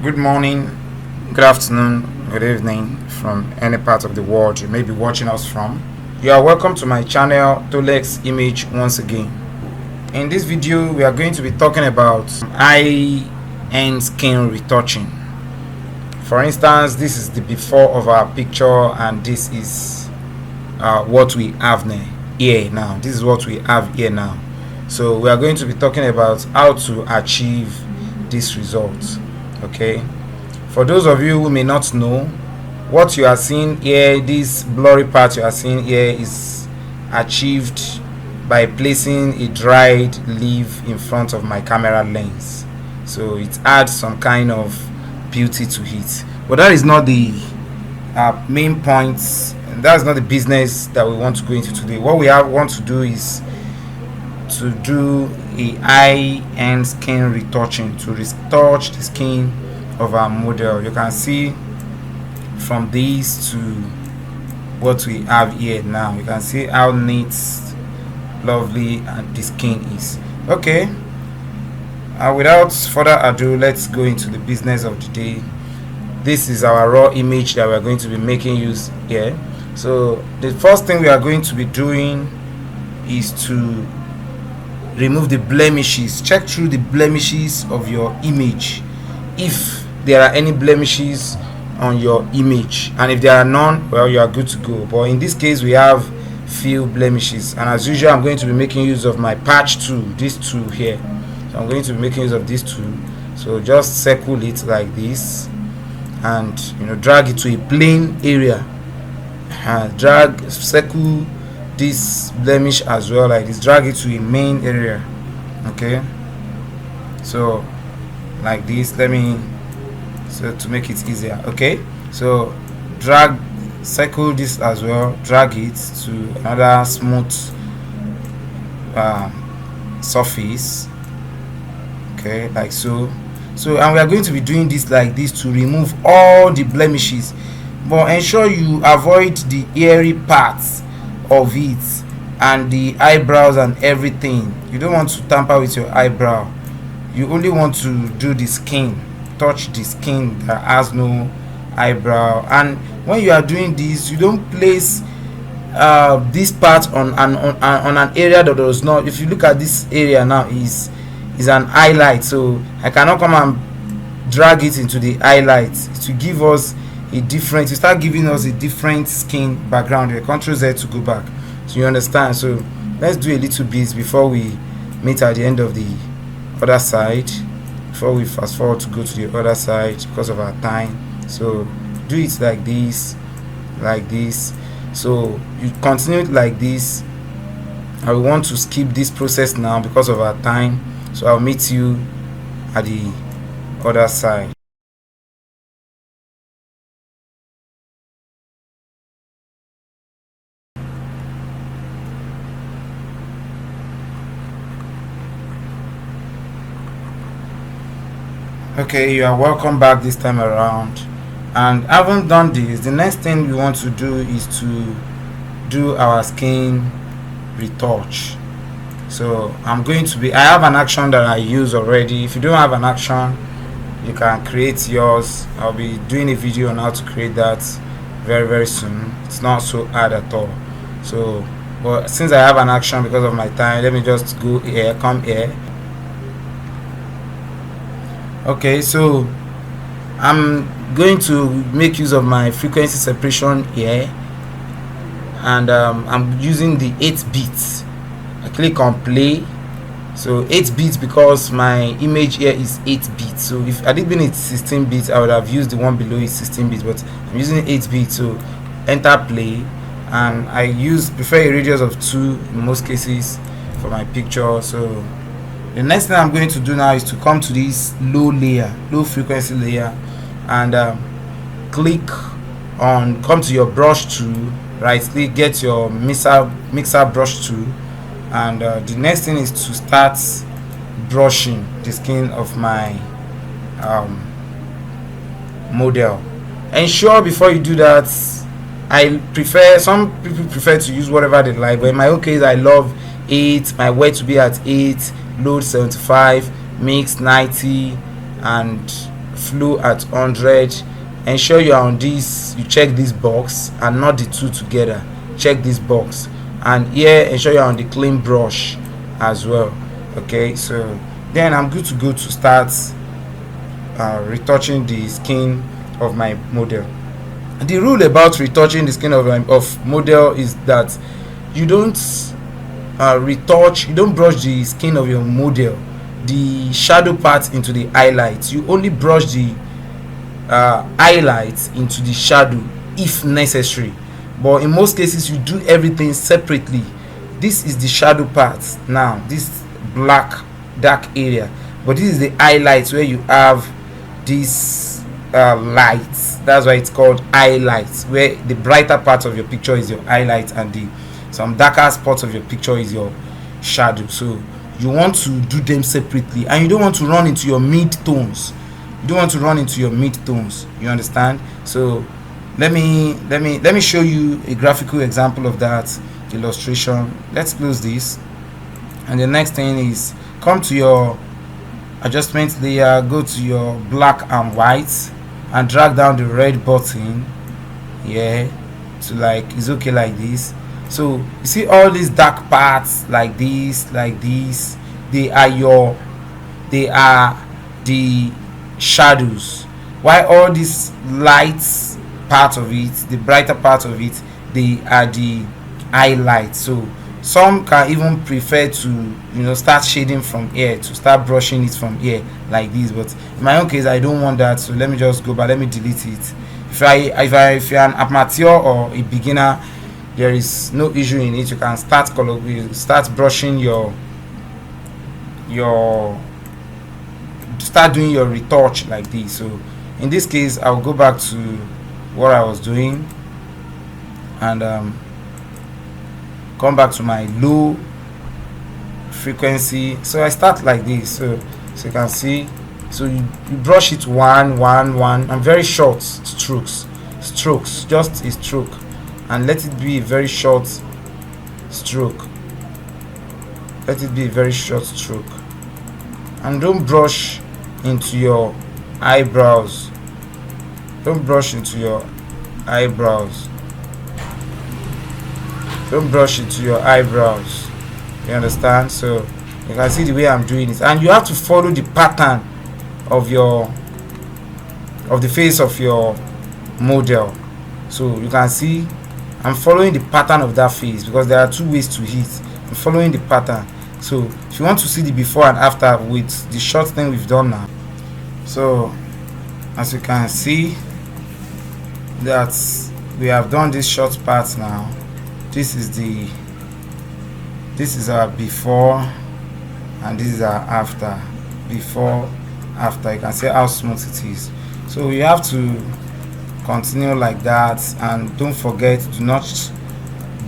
Good morning, good afternoon, good evening from any part of the world you may be watching us from. You are welcome to my channel Tolex Image once again. In this video we are going to be talking about eye and skin retouching. For instance, this is the before of our picture and this is what we have here now. This is what we have here now. So we are going to be talking about how to achieve this result. Okay, for those of you who may not know, what you are seeing here, this blurry part you are seeing here, is achieved by placing a dried leaf in front of my camera lens. So it adds some kind of beauty to it, but that is not the main points, and that's not the business that we want to go into today. What we want to do is to do a eye and skin retouching, to retouch the skin of our model. You can see from this to what we have here now, you can see how neat, lovely and the skin is. Okay, without further ado, let's go into the business of the day. This is our raw image that we're going to be making use here. So the first thing we are going to be doing is to remove the blemishes. Check through the blemishes of your image if there are any blemishes on your image, and if there are none, well, you are good to go. But in this case we have few blemishes, and as usual I'm going to be making use of my patch tool, this tool here. So I'm going to be making use of this tool. So just circle it like this and drag it to a plain area, circle this blemish as well like this, drag it to a main area. Okay, so like this, to make it easier. Okay, so circle this as well, drag it to another smooth surface. Okay, like so, and we are going to be doing this like this to remove all the blemishes, but ensure you avoid the hairy parts of it and the eyebrows and everything. You don't want to tamper with your eyebrow. You only want to do the skin, touch the skin that has no eyebrow. And when you are doing this, you don't place this part on an area that does not. If you look at this area now, is an highlight, so I cannot come and drag it into the highlight to give us a different, you start giving us a different skin background. You Ctrl Z to go back, so you understand. So let's do a little bit before we meet at the end of the other side, before we fast forward to go to the other side because of our time. So do it like this, so you continue it like this. I want to skip this process now because of our time, so I'll meet you at the other side. Okay, you are welcome back this time around. And having done this, the next thing we want to do is to do our skin retouch. So I have an action that I use already. If you don't have an action, you can create yours. I'll be doing a video on how to create that very, very soon. It's not so hard at all. So, but since I have an action because of my time, let me just go here, come here. Okay, so I'm going to make use of my frequency separation here, and I'm using the 8-bit. I click on play. So 8-bit because my image here is 8-bit. So if I did been it 16-bit, I would have used the one below it 16-bit, but I'm using 8-bit. So enter play, and I prefer a radius of 2 in most cases for my picture. So the next thing I'm going to do now is to come to this low frequency layer, and come to your brush tool, right click, get your mixer brush tool, and the next thing is to start brushing the skin of my model. Ensure before you do that, some people prefer to use whatever they like, but in my own case I love 8, my weight to be at 8, load 75, mix 90, and flow at 100. Ensure you are on this, you check this box and not the two together. Check this box, and here ensure you are on the clean brush as well. Okay, so then I'm good to go to start retouching the skin of my model. The rule about retouching the skin of model is that you don't retouch, you don't brush the skin of your model, the shadow part, into the highlights. You only brush the highlights into the shadow if necessary, but in most cases you do everything separately. This is the shadow part now, this black dark area, but this is the highlights where you have this lights. That's why it's called highlights, where the brighter part of your picture is your highlight and the some darker spots of your picture is your shadow. So you want to do them separately, and you don't want to run into your mid tones. You don't want to run into your mid tones, you understand? So let me show you a graphical example of that illustration. Let's close this, and the next thing is come to your adjustment layer, go to your black and white, and drag down the red button here to like, it's okay like this. So you see all these dark parts like this, they are the shadows, while all these lights part of it, the brighter part of it, they are the highlights. So some can even prefer to start shading from here, to start brushing it from here like this, but in my own case I don't want that, so let me just go back, let me delete it. If you're an amateur or a beginner, there is no issue in it. You can start brushing start doing your retouch like this. So in this case I'll go back to what I was doing and come back to my low frequency. So I start like this, so you can see. So you brush it one and very short strokes, just a stroke, and let it be a very short stroke. Let it be a very short stroke, and don't brush into your eyebrows. Don't brush into your eyebrows. Don't brush into your eyebrows. You understand? So you can see the way I'm doing it, and you have to follow the pattern of the face of your model. So you can see I'm following the pattern of that face, because there are two ways to hit. I'm following the pattern. So if you want to see the before and after with the short thing we've done now, so as you can see that we have done this short part now. This is our before and this is our after. Before, after. You can see how smooth it is. So you have to continue like that, and don't forget, do not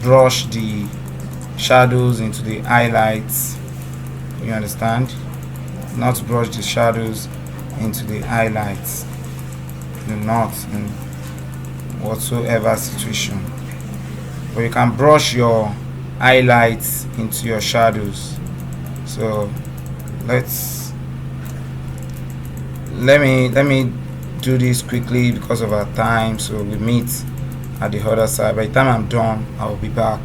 brush the shadows into the highlights. You understand? Not brush the shadows into the highlights. Do not, in whatsoever situation. But you can brush your highlights into your shadows. So let me do this quickly because of our time, so we meet at the other side. By the time I'm done, I'll be back.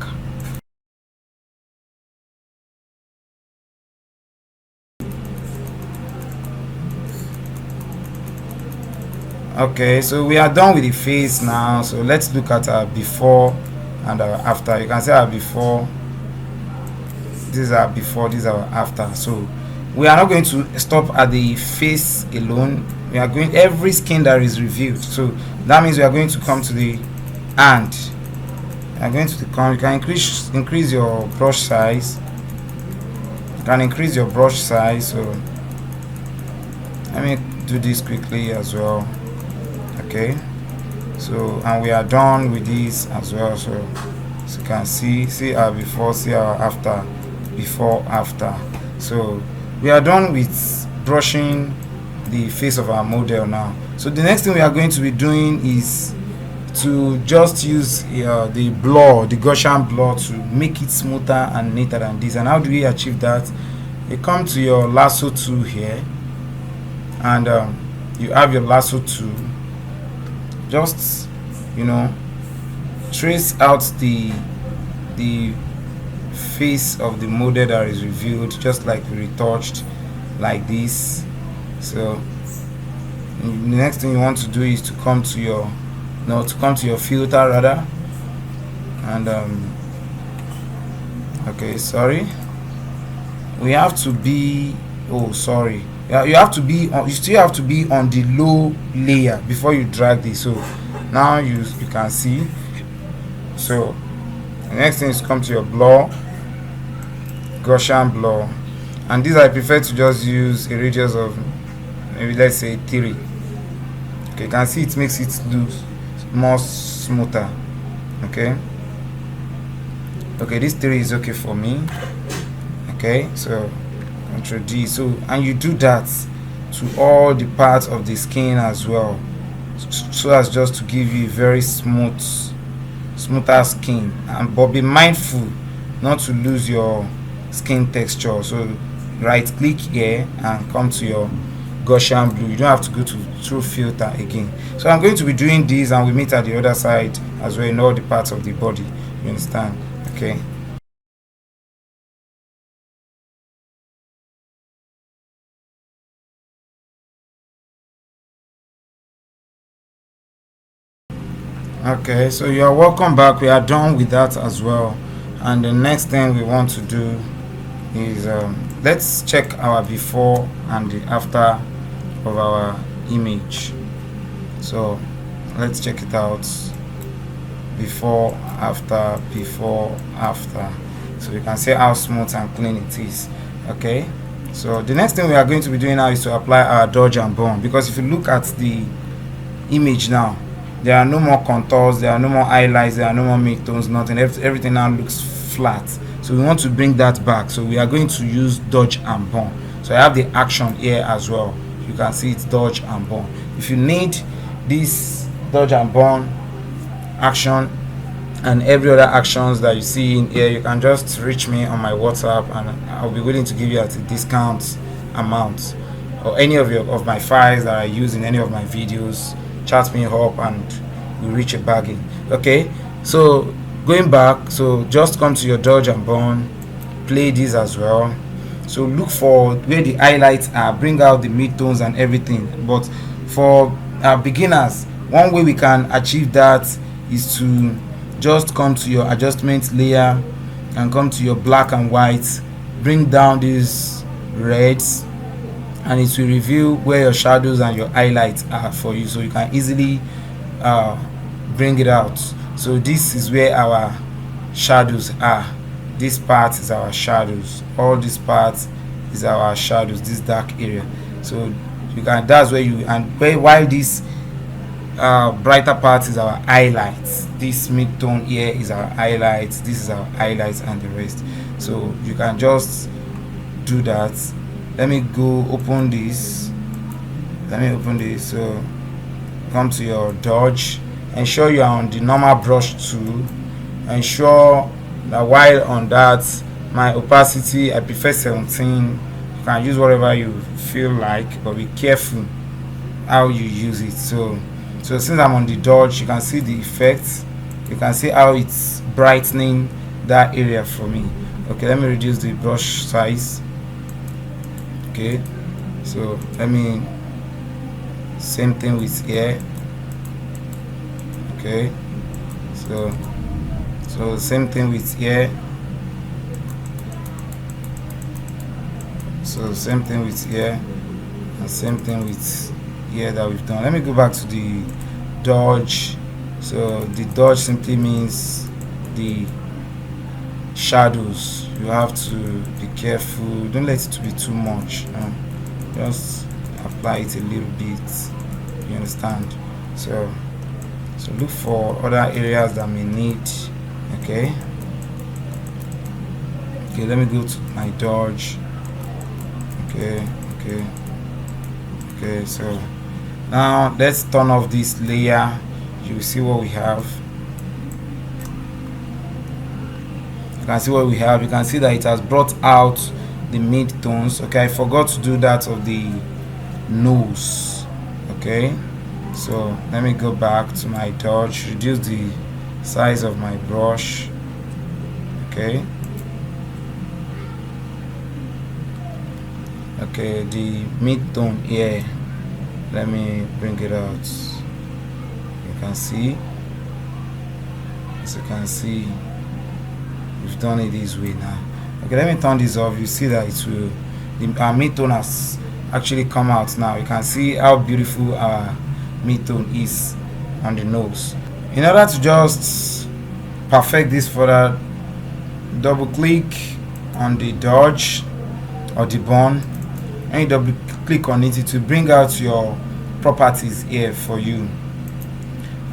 Okay, so we are done with the face now, so let's look at our before and our after. You can see our before, this is our before, this is our after. So we are not going to stop at the face alone. We are going every skin that is reviewed. So that means we are going to come to the hand. We are going to the you can increase your brush size. You can increase your brush size. So let me do this quickly as well. Okay, so and we are done with this as well. So you can see our before, see our after, before, after. So we are done with brushing the face of our model now. So the next thing we are going to be doing is to just use the blur, the Gaussian blur, to make it smoother and neater than this. And how do we achieve that? You come to your lasso tool here, and you have your lasso tool. Just, you know, trace out the face of the model that is revealed, just like we retouched, like this. So the next thing you want to do is to come to your filter rather, and okay, sorry, we have to be, oh sorry, yeah, you still have to be on the low layer before you drag this. So now you can see. So the next thing is come to your blur, Gaussian blur, and this I prefer to just use a radius of maybe, let's say, 3. Okay, you can see it makes it look more smoother. Okay, this 3 is okay for me. Okay, so Ctrl D. So, and you do that to all the parts of the skin as well, so as just to give you a very smoother skin. But be mindful not to lose your skin texture. So right click here and come to your Gaussian blue. You don't have to go through filter again. So I'm going to be doing this, and we meet at the other side as well in all the parts of the body. You understand? Okay. Okay, so you are welcome back. We are done with that as well, and the next thing we want to do is let's check our before and the after of our image. So let's check it out. Before, after, before, after. So you can see how smooth and clean it is. Okay, so the next thing we are going to be doing now is to apply our dodge and burn, because if you look at the image now, there are no more contours, there are no more highlights, there are no more midtones, nothing. Everything now looks flat. So we want to bring that back. So we are going to use dodge and burn. So I have the action here as well. You can see it's dodge and burn. If you need this dodge and burn action and every other actions that you see in here, you can just reach me on my WhatsApp, and I'll be willing to give you at a discount amount, or any of my files that I use in any of my videos. Chat me up and we reach a bargain. Okay, so going back, so just come to your dodge and burn, play this as well. So look for where the highlights are, bring out the midtones and everything. But for our beginners, one way we can achieve that is to just come to your adjustment layer and come to your black and white, bring down these reds, and it will reveal where your shadows and your highlights are for you, so you can easily bring it out. So this is where our shadows are. This part is our shadows, all this part is our shadows, this dark area. So you can, that's where you, and while this brighter part is our highlights, this mid-tone here is our highlights, this is our highlights, and the rest. So you can just do that. Let me go open this. So come to your dodge, ensure you are on the normal brush tool, ensure that while on that, my opacity, I prefer 17. You can use whatever you feel like, but be careful how you use it. So since I'm on the dodge, you can see the effect, you can see how it's brightening that area for me. Okay, let me reduce the brush size. Okay, so let me, same thing with here. Okay, so same thing with here. So same thing with here, and same thing with here that we've done. Let me go back to the dodge. So the dodge simply means the shadows. You have to be careful, don't let it to be too much. Just apply it a little bit, you understand? So look for other areas that may need. Okay, let me go to my dodge. Okay, so now let's turn off this layer. You see what we have. You can see what we have. You can see that it has brought out the mid tones. Okay, I forgot to do that of the nose. Okay, so let me go back to my dodge, reduce the size of my brush. Okay, the mid-tone here, let me bring it out. You can see, as you can see, we've done it this way now. Okay, let me turn this off. You see that it will, our mid-tone has actually come out now. You can see how beautiful our mid-tone is on the nose. In order to just perfect this further, double click on the dodge or the bone, and you double click on it to bring out your properties here for you.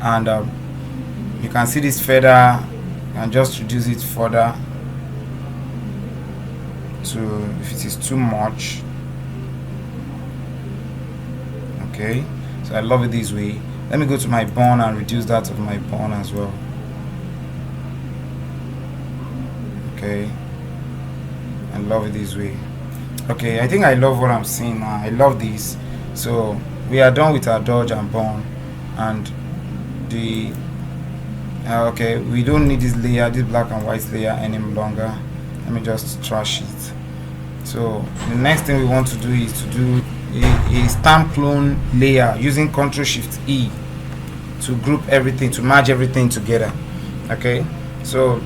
And you can see this feather, and just reduce it further to, if it is too much. Okay, so I love it this way. Let me go to my bone and reduce that of my bone as well. Okay, I love it this way. Okay, I think I love what I'm seeing now. I love this. So we are done with our dodge and bone, and the okay, we don't need this layer, this black and white layer any longer. Let me just trash it. So the next thing we want to do is to do a stamp clone layer using Ctrl+Shift+E to group everything, to merge everything together. Okay, so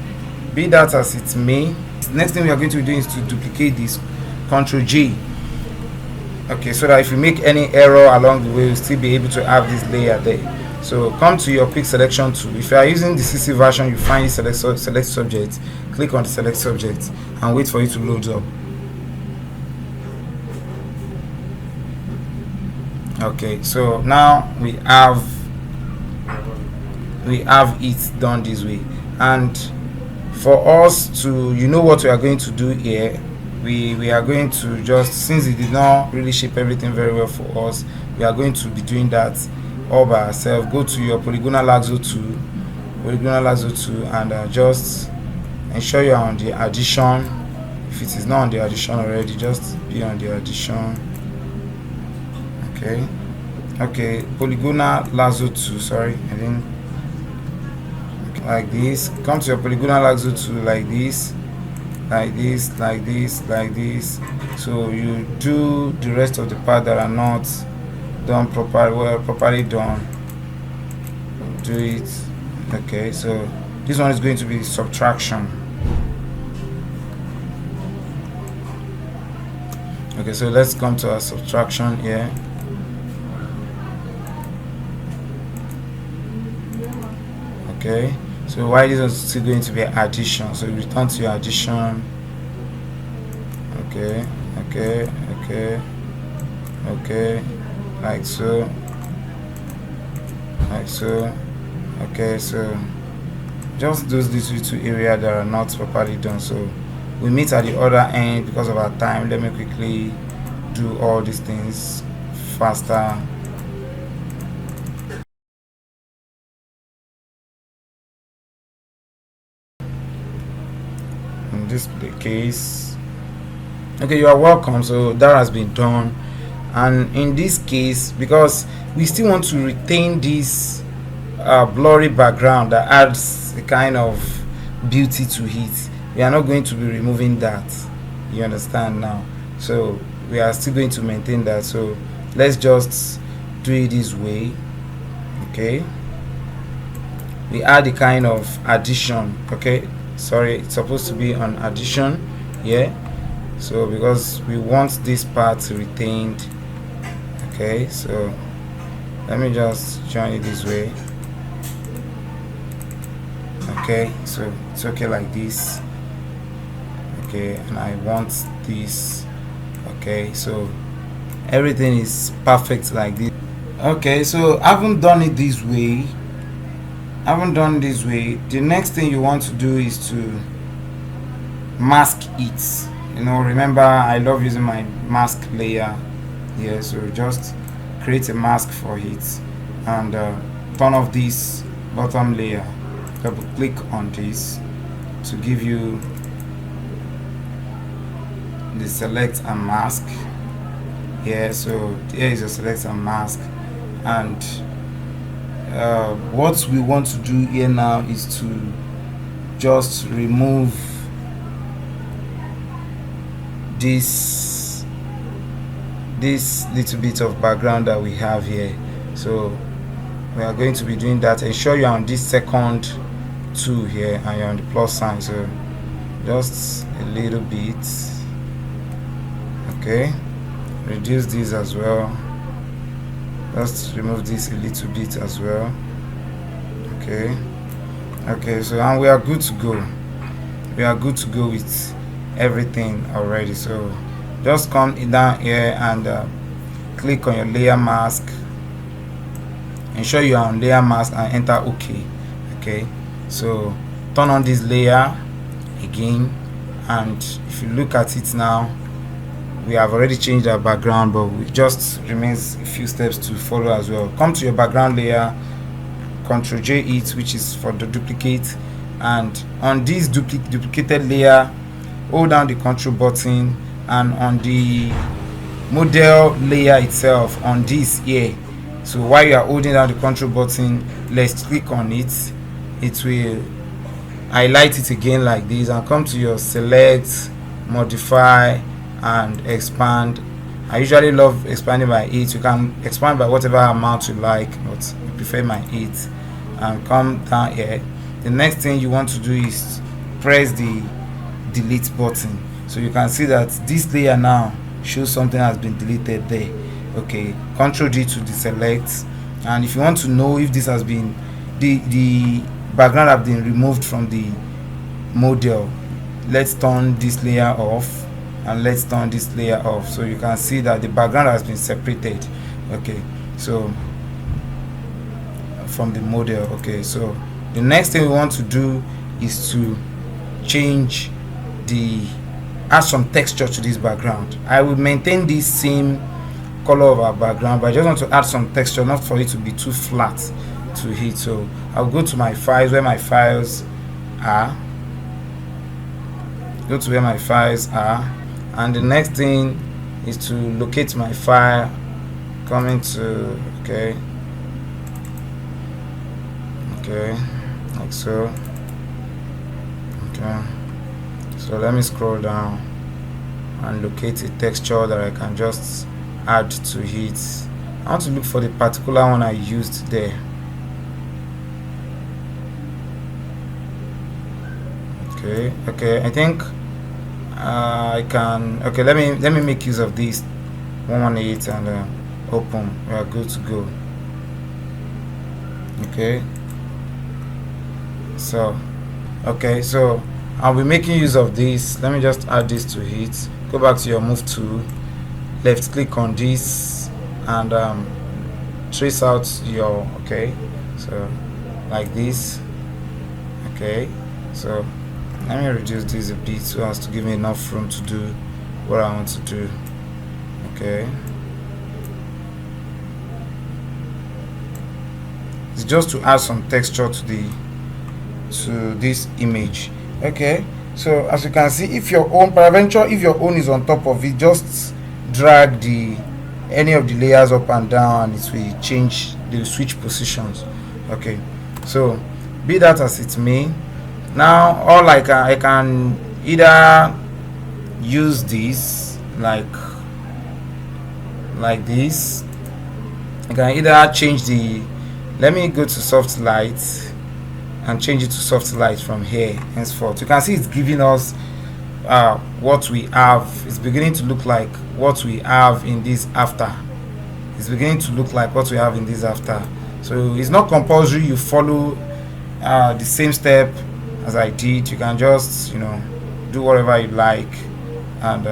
be that as it may, next thing we are going to be doing is to duplicate this, Ctrl+G. Okay, so that if you make any error along the way, you'll still be able to have this layer there. So come to your quick selection tool. If you are using the CC version, you find select subject, click on the select subject and wait for it to load up. Okay, so now we have it done this way. And for us to, you know what we are going to do here, we are going to just, since it did not really shape everything very well for us, we are going to be doing that all by ourselves. Go to your polygonal lasso tool, and just ensure you are on the addition. If it is not on the addition already, just be on the addition. Okay, polygonal lasso tool, sorry, I didn't, like this. Come to your polygonal lasso tool like this, so you do the rest of the part that are not done properly done, do it. Okay, so this one is going to be subtraction. Okay, so let's come to our subtraction here. Okay, so why this is still going to be addition, so you return to your addition. Okay, like so. Okay, so just those little two areas that are not properly done. So we meet at the other end because of our time. Let me quickly do all these things faster. In this case, okay, you are welcome. So that has been done. And in this case, because we still want to retain this blurry background that adds a kind of beauty to it, we are not going to be removing that, you understand now. So we are still going to maintain that. So let's just do it this way. Okay, we add a kind of addition. Okay, sorry, it's supposed to be on addition here. So because we want this part retained. Okay, so let me just join it this way. Okay, so it's okay like this. Okay, and I want this. Okay, so everything is perfect like this. Okay, so I haven't done it this way. The next thing you want to do is to mask it. You know, remember I love using my mask layer here, so just create a mask for it and turn off this bottom layer. Double click on this to give you the select and mask here. So here is your select and mask, And what we want to do here now is to just remove this little bit of background that we have here. So we are going to be doing that. Ensure you are on this second tool here and you're on the plus sign, so just a little bit. Okay, reduce this as well. Just remove this a little bit as well. Okay, so and we are good to go. We are good to go with everything already. So just come down here and click on your layer mask. Ensure you are on layer mask and enter OK. Okay, so turn on this layer again, and if you look at it now, we have already changed our background, but it just remains a few steps to follow as well. Come to your background layer, Ctrl J it, which is for the duplicate, and on this duplicated layer, hold down the Ctrl button, and on the model layer itself, on this here, so while you are holding down the Ctrl button, let's click on it. It will highlight it again like this, and come to your select, modify and expand. I usually love expanding by 8. You can expand by whatever amount you like, but I prefer my 8. And come down here. The next thing you want to do is press the delete button, so you can see that this layer now shows something has been deleted there. Okay, Ctrl D to deselect, and if you want to know if this has been the background have been removed from the model, let's turn this layer off and let's turn this layer off, so you can see that the background has been separated. Okay, so from the model. Okay, so the next thing we want to do is to change add some texture to this background. I will maintain this same color of our background, but I just want to add some texture, not for it to be too flat to hit. So I'll go to my files, where my files are, and the next thing is to locate my file, coming to okay, like so. Okay, so let me scroll down and locate a texture that I can just add to it. I want to look for the particular one I used there. Okay, I think I can. Okay, let me make use of this 118 and open. We are good to go. Okay, so I'll be making use of this. Let me just add this to it. Go back to your move tool, left click on this and trace out your so like this. Okay, so let me reduce this a bit so as to give me enough room to do what I want to do. Okay, it's just to add some texture to this image. Okay, so as you can see, if your own peradventure, if your own is on top of it, just drag any of the layers up and down and it will change, the switch positions. Okay, so be that as it may, now all I can either use this like this. I can either change let me go to soft light and change it to soft light from here henceforth. You can see it's giving us what we have. It's beginning to look like what we have in this after. It's beginning to look like what we have in this after. So it's not compulsory you follow the same step as I did. You can just do whatever you like, and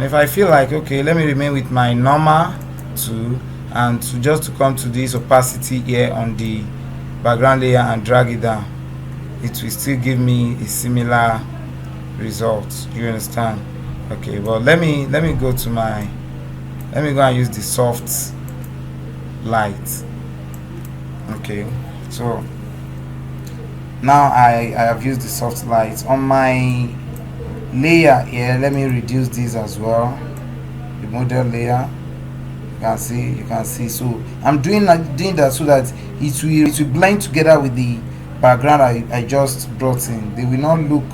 if I feel like, okay, let me remain with my normal tool and to come to this opacity here on the background layer and drag it down, it will still give me a similar result. You understand? Okay, well, let me go to let me go and use the soft light. Okay, so now I have used the soft light on my layer here. Let me reduce this as well, the model layer. You can see. So I'm doing that so that it will blend together with the background I just brought in. They will not look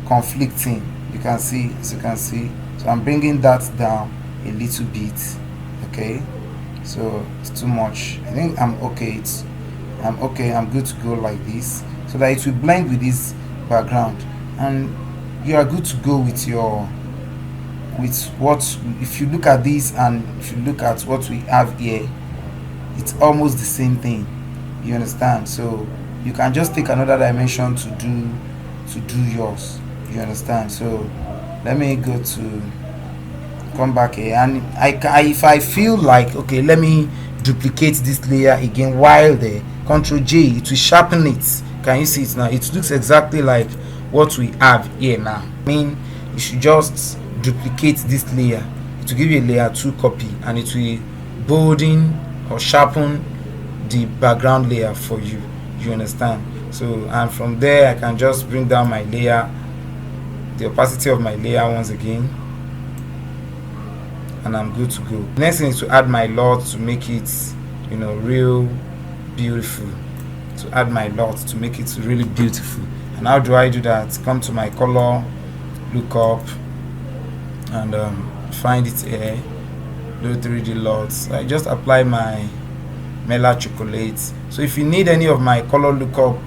conflicting. You can see, as you can see. So I'm bringing that down a little bit. Okay, so it's too much. I think I'm okay. I'm okay. I'm good to go like this, so that it will blend with this background, and you are good to go with your what. If you look at this and if you look at what we have here, it's almost the same thing. You understand? So you can just take another dimension to do yours. You understand? So let me go to come back here, and if I feel like, okay, let me duplicate this layer again while there, Ctrl J, it will sharpen it. Can you see it now? It looks exactly like what we have here now. I mean, you should just duplicate this layer. It will give you a layer 2 copy, and it will bolden or sharpen the background layer for you. You understand? So, and from there I can just bring down my layer, the opacity of my layer once again, and I'm good to go. Next thing is to add my LUT to make it, you know, real beautiful. To add my LUT to make it really beautiful. And how do I do that? Come to my color, look up, and find it here. Do 3D LUTs. I just apply my Mela chocolate. So if you need any of my color lookup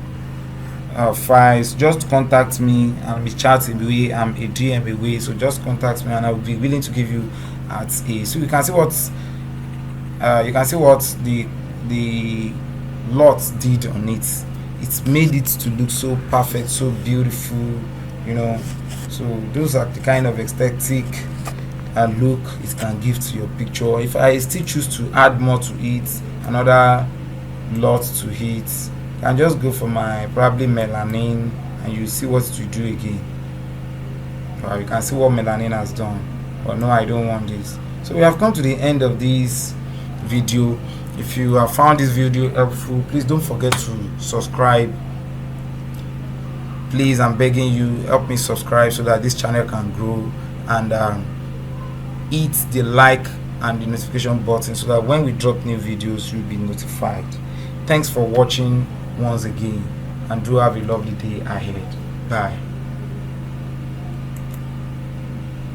files, just contact me. I'm a chat away, I'm a DM away, so just contact me and I will be willing to give you at a. So you can see what the LUT did on it. It's made it to look so perfect, so beautiful, you know. So those are the kind of aesthetic look it can give to your picture. If I still choose to add more to it, another LUT to it, I can just go for my probably melanin, and you see what to do again. You can see what melanin has done. But no, I don't want this. So we have come to the end of this video. If you have found this video helpful, please don't forget to subscribe. Please, I'm begging you, help me subscribe so that this channel can grow, and hit the like and the notification button so that when we drop new videos you'll be notified. Thanks for watching once again, and do have a lovely day ahead. Bye.